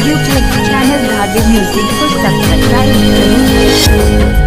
YouTube channel धागे music को subscribe करें।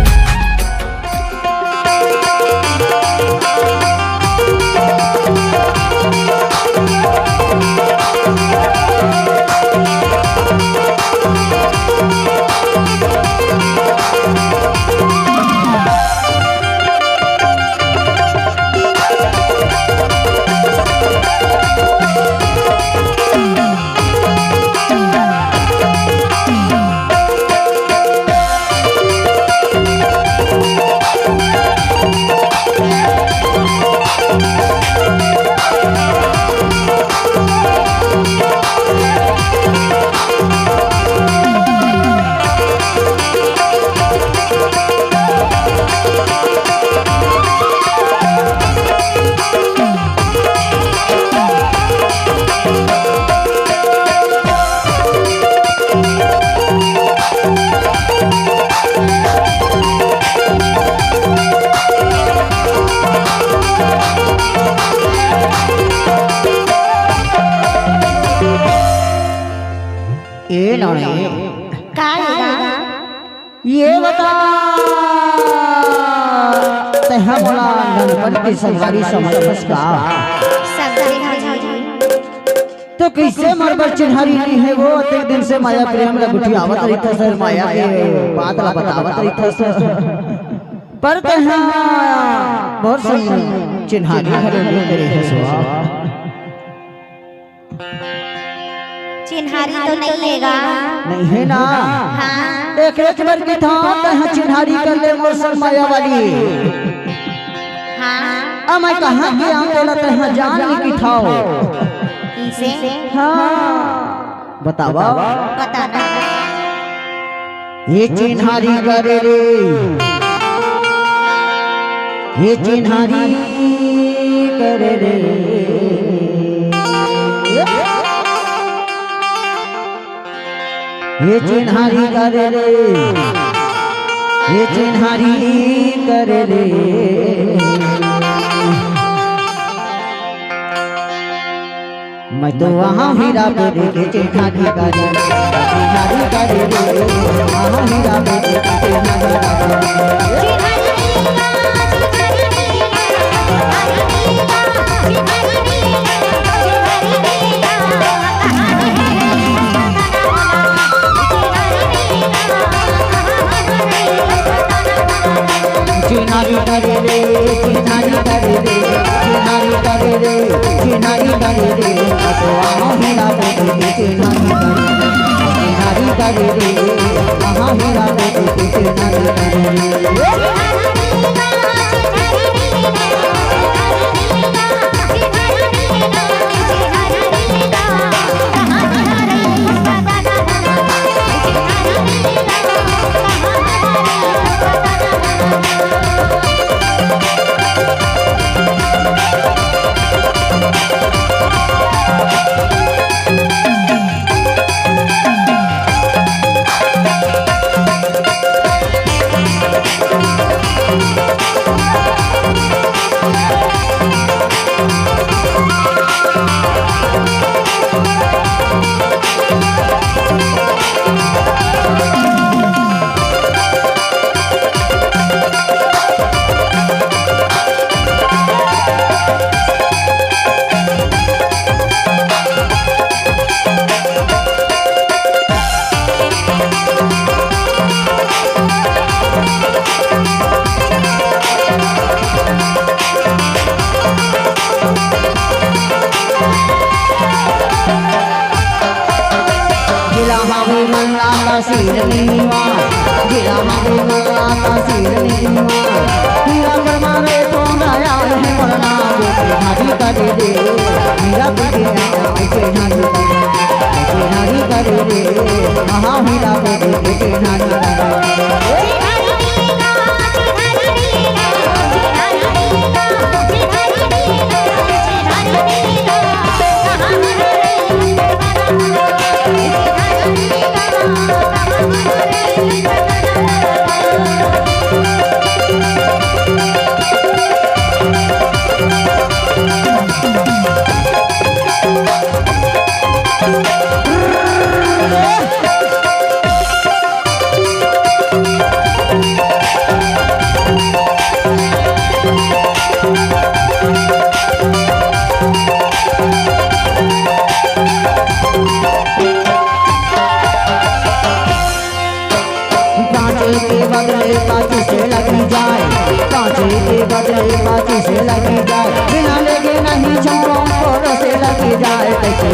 ये बता हमरा गणपति की सवारी समझ का तो कैसे मरबर चिन्हारी नहीं है वो एक दिन से माया प्रेम ला गुठी आवत रही था सर माया के बात ला बतावत रही था सर पर कहां बहुत सही चिन्हारी हरे करे है सो चिन्हारी तो नहीं हैगा नहीं है ना। हाँ। एक बार की था कहां चिन्हारी कर ले मौसम माया वाली। हाँ। अब मैं कहां की आम बोला कहां जान की थाओ इसे हाँ बतावा बताना ये चिन्हारी करे रे ये चिन्हारी करे रे ये चिन्हारी करे रे ये चिन्हारी करे रे मैं तो वहाँ हीरा पे देखे चिन्हारी करे रे वहाँ हीरा पे देखे चिन्हारी चिन्हारी करे रे चिन्हारी करे रे चिन्हारी करे रे चिन्हारी करे रे तो वहाँ हीरा पे देखे चिन्हारी करे रे वहाँ हीरा पे देखे चिन्हारी करे रे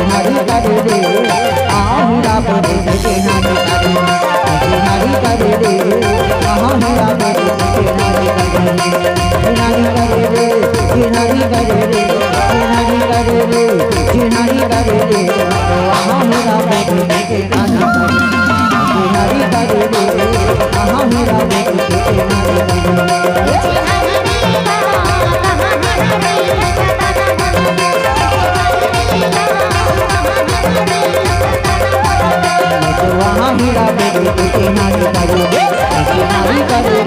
चिन्हारी करे रे हीरा बोले चिन्हारी करे चिन्हारी करे रे हीरा बोले चिन्हारी करे चिन्हारी करे रे चिन्हारी करे रे चिन्हारी करे रे चिन्हारी करे रे हीरा बोले चिन्हारी करे चिन्हारी करे रे हीरा बोले चिन्हारी हीरा बोले चिन्हारी करे